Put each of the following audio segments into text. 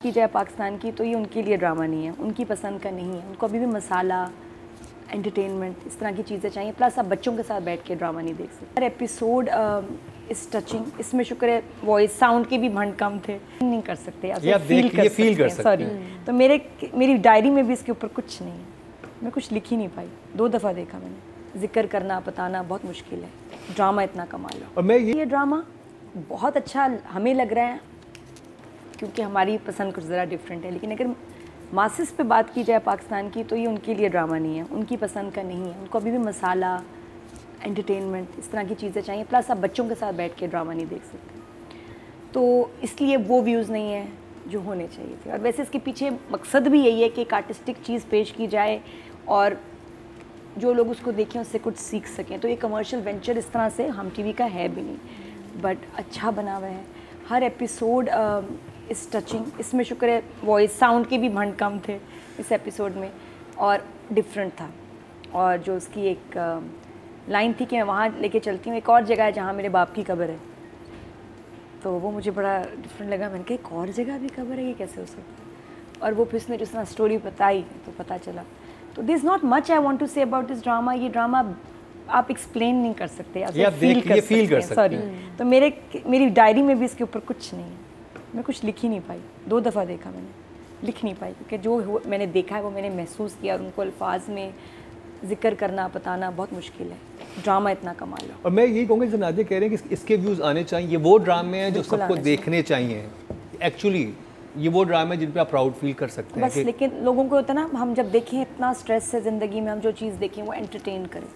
की जाए पाकिस्तान की, तो ये उनके लिए ड्रामा नहीं है, उनकी पसंद का नहीं है। उनको अभी भी मसाला, एंटरटेनमेंट, इस तरह की चीज़ें चाहिए। प्लस आप बच्चों के साथ बैठ के ड्रामा नहीं देख सकते। हर एपिसोड इस टचिंग, इसमें शुक्र है वॉइस साउंड के भी भंड कम थे, नहीं कर सकते आप फील कर सकते। सॉरी, तो मेरी डायरी में भी इसके ऊपर कुछ नहीं है, मैं कुछ लिख ही नहीं पाई। 2 दफ़ा देखा मैंने, जिक्र करना बताना बहुत मुश्किल है, ड्रामा इतना कमाल है। और मैं ये ड्रामा बहुत अच्छा हमें लग रहा है क्योंकि हमारी पसंद कुछ ज़रा डिफरेंट है, लेकिन अगर मासिस पे बात की जाए पाकिस्तान की, तो ये उनके लिए ड्रामा नहीं है, उनकी पसंद का नहीं है। उनको अभी भी मसाला, एंटरटेनमेंट, इस तरह की चीज़ें चाहिए। प्लस आप बच्चों के साथ बैठ के ड्रामा नहीं देख सकते, तो इसलिए वो व्यूज़ नहीं है जो होने चाहिए थे। और वैसे इसके पीछे मकसद भी यही है कि एक आर्टिस्टिक चीज़ पेश की जाए और जो लोग उसको देखें उससे कुछ सीख सकें। तो ये कमर्शियल वेंचर इस तरह से हम टीवी का है भी नहीं, बट अच्छा बना हुआ है। हर एपिसोड इस टचिंग, इसमें शुक्र है वॉइस साउंड के भी भंड कम थे इस एपिसोड में और डिफरेंट था। और जो उसकी एक लाइन थी कि मैं वहाँ लेके चलती हूँ, एक और जगह है जहाँ मेरे बाप की कब्र है, तो वो मुझे बड़ा डिफरेंट लगा। मैंने कहा एक और जगह भी कब्र है, ये कैसे हो सकता है? और वो फिर उसने जिस तरह स्टोरी बताई तो पता चला। तो this not much I want to say about this drama. ये ड्रामा आप एक्सप्लेन नहीं कर सकते, आप फील कर सकते। सॉरी, तो मेरी डायरी में भी इसके ऊपर कुछ नहीं है, मैं कुछ लिख ही नहीं पाई। 2 दफ़ा देखा मैंने, लिख नहीं पाई, क्योंकि जो मैंने देखा है वो मैंने महसूस किया और उनको अल्फाज में जिक्र करना बताना बहुत मुश्किल है। ड्रामा इतना कमाल है। और मैं यही कहूँगा जैसे नादिया कह रहे हैं कि इसके व्यूज़ आने चाहिए, ये वो ड्रामे हैं जो सबको देखने चाहिए। एक्चुअली ये वो ड्रामे जिन पे आप प्राउड फील कर सकते हैं बस। लेकिन लोगों को होता है ना, हम जब देखें इतना स्ट्रेस है ज़िंदगी में, हम जो चीज़ देखें वो एंटरटेन करें,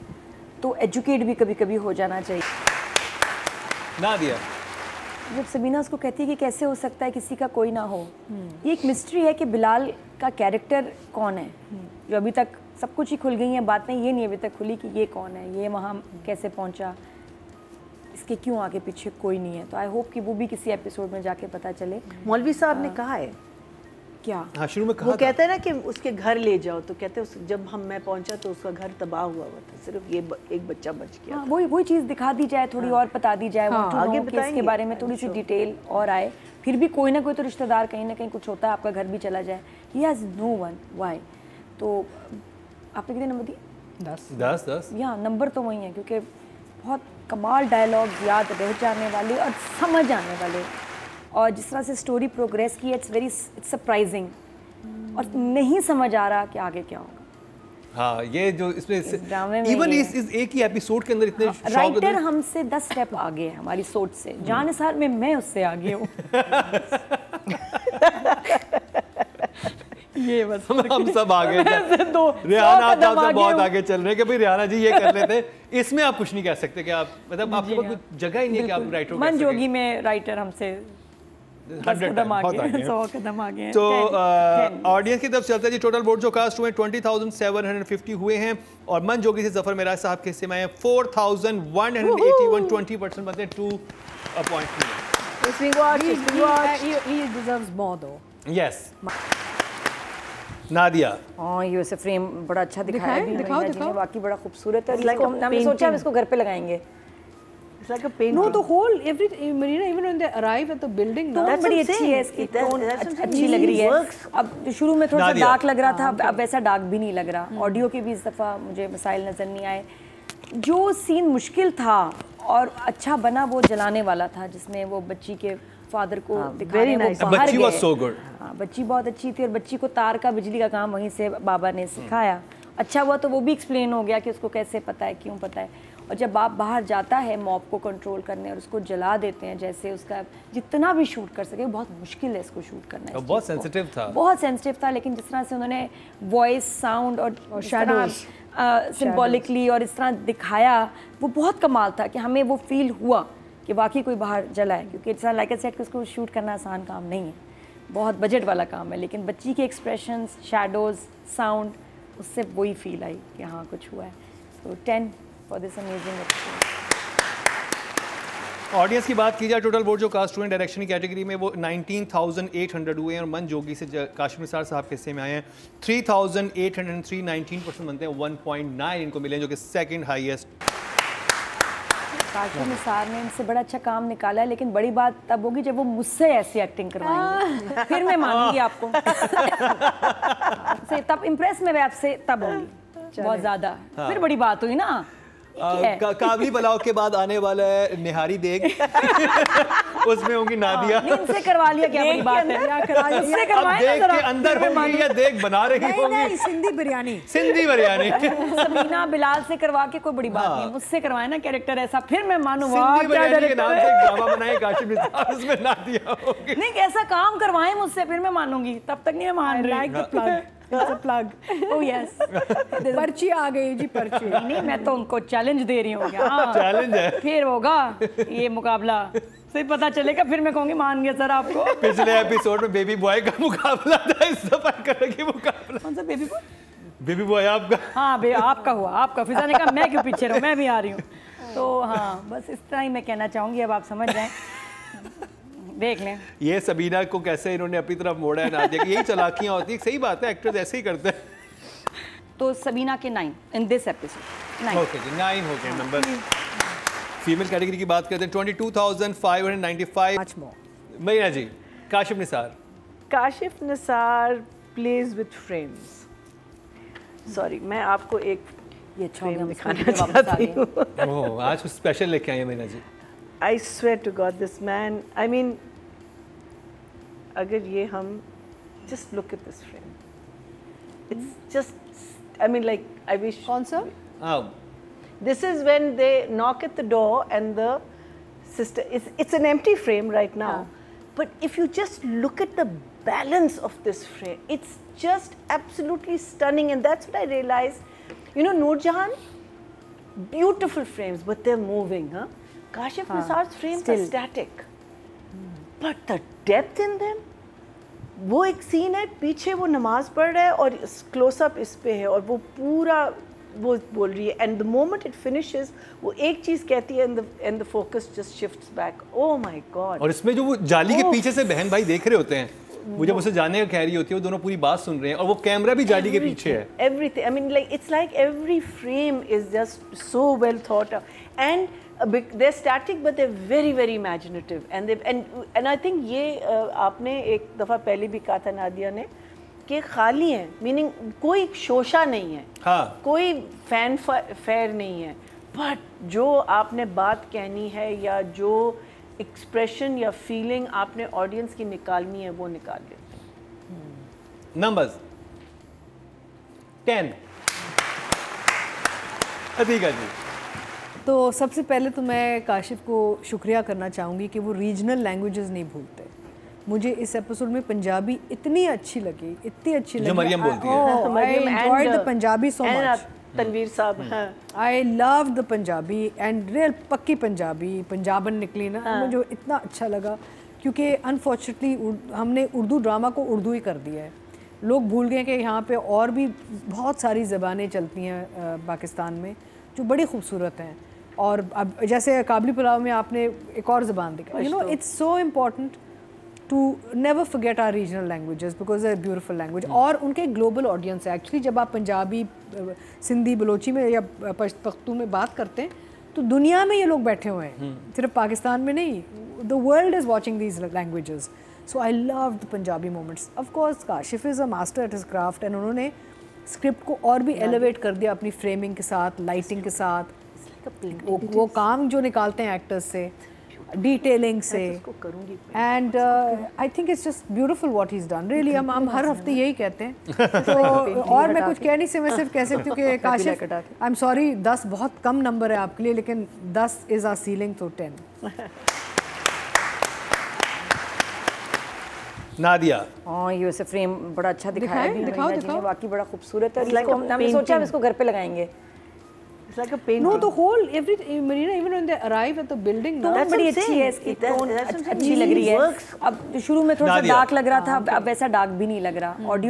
तो एजुकेट भी कभी कभी हो जाना चाहिए। नादिया जब सबीना उसको कहती है कि कैसे हो सकता है किसी का कोई ना हो, ये एक मिस्ट्री है कि बिलाल का कैरेक्टर कौन है, जो अभी तक सब कुछ ही खुल गई हैं बातें, ये नहीं अभी तक खुली कि ये कौन है, ये वहाँ कैसे पहुँचा, इसके क्यों आगे पीछे कोई नहीं है। तो आई होप कि वो भी किसी एपिसोड में जाके पता चले। मौलवी साहब ने कहा है क्या? हाँ, शुरू में कहा वो कहते हैं ना कि उसके घर ले जाओ, तो कहते हैं जब मैं पहुंचा तो उसका घर तबाह हुआ था, सिर्फ ये एक बच्चा बच गया। हाँ, वही चीज़ दिखा दी जाए, थोड़ी और बता दी जाए, आगे इसके बारे में थोड़ी सी डिटेल और आए। फिर भी कोई ना कोई तो रिश्तेदार कहीं ना कहीं कुछ होता है, आपका घर भी चला जाए। He has no one why. तो आपने कितने नंबर दिए? 10 या नंबर तो वही है, क्योंकि बहुत कमाल डायलॉग, याद रह जाने वाले और समझ आने वाले, और जिस तरह से स्टोरी प्रोग्रेस की है इट्स सरप्राइजिंग, और नहीं समझ आ रहा कि आगे क्या होगा। हाँ, ये जो इसमें इवन इस एक ही एपिसोड के अंदर इतने राइटर हमसे 10 स्टेप आगे है हमारी सोच से। जान साल में मैं उससे आगे हूँ। ये बस हम सब आगे रिहाना आप बहुत आगे चल रहे हैं कि भाई रिहाना जी ये कर लेते। इसमें आप कुछ नहीं कह सकते कि आप मतलब आपके पास कुछ जगह ही नहीं है कि आप राइटर मन जोगी में राइटर हमसे 100 कदम आगे हैं। तो ऑडियंस की तरफ चलता है जी। टोटल वोट जो कास्ट हुए 20,750 हुए हैं और मन जोगी से जफर मेराज साहब के हिस्से में आए 4,181, 20% बनते हैं 2 पॉइंट। यस नादिया, हाँ ये वैसे फ्रेम बड़ा अच्छा दिखाया है, दिखाओ बाकी बड़ा खूबसूरत है। हमने सोचा हम इसको घर पे लगाएंगे। It's like a painting. No, the whole Marina, even when they arrive at the building, tone बड़ी अच्छी है इसकी, टोन अच्छी लग रही है। अब शुरू में थोड़ा सा डार्क लग रहा था, अब वैसा डार्क भी नहीं लग रहा। ऑडियो के भी इस दफ़ा मुझे मसाइल नज़र नहीं आए। जो सीन मुश्किल था और अच्छा बना वो जलाने वाला था, जिसमें वो बच्ची के फादर को दिखा रहे हैं, वो बाहर गए। हाँ, बच्ची बहुत अच्छी थी और बच्ची को तार का बिजली का काम वहीं से बाबा ने सिखाया। अच्छा हुआ तो वो भी एक्सप्लेन हो गया कि उसको कैसे पता है, क्यों पता है। और जब बाप बाहर जाता है मॉब को कंट्रोल करने और उसको जला देते हैं, जैसे उसका जितना भी शूट कर सके, बहुत मुश्किल है इसको शूट करना। बहुत सेंसिटिव था, बहुत सेंसिटिव था, लेकिन जिस तरह से उन्होंने वॉइस, साउंड और शैडोज सिंबॉलिकली और इस तरह दिखाया, वो बहुत कमाल था कि हमें वो फील हुआ कि वाकई कोई बाहर जला है। क्योंकि इट्स लाइक आई सेड कि उसको शूट करना आसान काम नहीं है, बहुत बजट वाला काम है। लेकिन बच्ची के एक्सप्रेशंस, शैडोज, साउंड, उससे वही फील आई कि हाँ कुछ हुआ है। तो 10 for this amazing episode. Audience की बात की जाए, टोटल वोट जो कास्ट हुए हैं डायरेक्शन की कैटेगरी में वो 19,800 हुए हैं और मन जोगी से काशिम निसार साहब के हिस्से में आए हैं 3,803, 19% बनते हैं 1.9 इनको मिले, जो कि सेकंड हाईएस्ट। काशिफ निसार ने इनसे बड़ा अच्छा काम निकाला है, लेकिन बड़ी बात तब होगी जब वो मुझसे ऐसी एक्टिंग करवाएंगे, फिर मैं मानूंगी आपको। से तब इम्प्रेस में आपसे तब होगी बहुत ज्यादा, फिर बड़ी बात हुई ना। काबली पुलाव के बाद आने वाला है निहारी देग। उसमें होंगी नादिया। इनसे करवा लिया, क्या बड़ी बात है। अब देग के अंदर होंगी या देग बना रही होंगी? सिंधी बिरयानी। सिंधी बिरयानी। सबीना बिलाल से करवा के कोई बड़ी बात नहीं, मुझसे करवाए ना कैरेक्टर ऐसा, फिर मैं मानूं। सिंधी बिरयानी के नाम से एक ड्रामा बनाए काशिफ निसार, उसमें नादिया होगी। नहीं, ऐसा काम करवाएं मुझसे, फिर मैं मानूंगी, तब तक नहीं मैं मान रही। प्लग। ओह यस, पर्ची आ गई जी, पर्ची। नहीं, मैं तो उनको चैलेंज दे रही हूँ। चैलेंज है, फिर होगा ये मुकाबला, फिर पता चलेगा, फिर मैं कहूँगी मान गया सर आपको। पिछले एपिसोड में बेबी बॉय का मुकाबला था, इस दफा करेंगे मुकाबला। कौन सा बेबी बॉय? बेबी बॉय आपका। हाँ आपका हुआ, आपका। फिजा ने कहा मैं क्यों पीछे रहूँ, मैं भी आ रही हूँ। तो हाँ, बस इस तरह ही मैं कहना चाहूँगी, अब आप समझ जाएं, देख लें। ये सबीना को कैसे इन्होंने अपनी तरफ मोड़ा है नादिया की, यही चालाकियां होती है। सही बात है, एक्टर्स ऐसे ही करते हैं। तो सबीना के 9 इन दिस एपिसोड। 9 ओके जी, 9 हो गए नंबर। फीमेल कैटेगरी की बात करते हैं, 22,595। महीना जी, Kashif Nisar. Kashif Nisar plays with frames. Sorry, मैं आपको एक ये अच्छा फ्रेम हो दिखाना गया, वापस आ चाहती गए। हूँ। ओह, आज कुछ स्पेशल लेके आए हैं महीना जी। I swear to God, this man, I mean, अगर ये हम just look at this frame, it's just, I mean, like, I wish. कौन सा? This is when they knock at the door and the sister, it's an empty frame right now, but if you just look at the balance of this frame, it's just absolutely stunning, and that's what I realized. You know, Noorjahan, beautiful frames, but they're moving, huh? Kashif Nisar's frames are static, but the depth in them. वो एक scene है, पीछे वो नमाज पढ़ रहा है और क्लोजअप इस पे है और वो पूरा वो बोल रही है, and the moment it finishes वो एक चीज कहती है and the focus just shifts back. Oh my God. और इसमें जो वो जाली के पीछे से बहन भाई देख रहे होते हैं, वो जब उसे जाने का कह रही होती है, वो दोनों पूरी बात सुन रहे हैं और वो कैमरा भी जाली के पीछे है। Everything, I mean like it's like every frame is just so well thought and they're static but they're very very imaginative and I think ये आपने एक दफ़ा पहले भी कहा था नादिया ने कि खाली है, मीनिंग कोई शोशा नहीं है, हाँ, कोई फैन फेयर नहीं है, बट जो आपने बात कहनी है या जो एक्सप्रेशन या फीलिंग आपने ऑडियंस की निकालनी है वो निकाल लेते हैं। नंबर्स 10। अतीका जी। तो सबसे पहले तो मैं काशिफ को शुक्रिया करना चाहूँगी कि वो रीजनल लैंग्वेजेस नहीं भूलते। मुझे इस एपिसोड में पंजाबी इतनी अच्छी लगी, इतनी अच्छी लगी जो मरियम बोलती है। I enjoyed the Punjabi so much. Tanveer साहब, I love the Punjabi and real पक्की पंजाबी, पंजाबन निकली ना, मुझे इतना अच्छा लगा क्योंकि अनफॉर्चुनेटली हमने उर्दू ड्रामा को उर्दू ही कर दिया है। लोग भूल गए कि यहाँ पे और भी बहुत सारी ज़बानें चलती हैं पाकिस्तान में जो बड़ी खूबसूरत हैं। और अब जैसे काबली पुलाव में आपने एक और ज़बान दिखा, you know it's so important to never forget our regional languages because they are beautiful language और उनके ग्लोबल ऑडियंस है। एक्चुअली जब आप पंजाबी, सिंधी, बलोची में या पख्तू में बात करते हैं तो दुनिया में ये लोग बैठे हुए हैं, सिर्फ पाकिस्तान में नहीं, the world is watching these languages. So I love the Punjabi moments. Of course Kashif is a master at his craft and उन्होंने स्क्रिप्ट को और भी एलिवेट कर दिया अपनी फ्रेमिंग के साथ, लाइटिंग के साथ, वो काम जो निकालते हैं एक्टर्स से, डिटेलिंग से, and I think it's just beautiful what he is done really. हम हर हफ्ते यही कहते हैं तो और मैं कुछ कह नहीं सकती, मैं सिर्फ कह सकती हूँ कि काशिफ, आई एम सॉरी 10 बहुत कम नंबर है आपके लिए, लेकिन 10 इज आवर सीलिंग तो 10। नादिया। हाँ, ये वैसे फ्रेम बड़ा अच्छा दिखाया है, दिखाओ। वाकई बड़ा खूबसूरत है। हमने सोचा हम इसको घर पे लगाएंगे। It's like a painting. No, the whole Marina, even when they arrive at the building, tone बड़ी अच्छी है इसकी, टोन अच्छी लग रही है। अब शुरू में थोड़ा सा डार्क लग रहा था, अब वैसा डार्क भी नहीं लग रहा। ऑडियो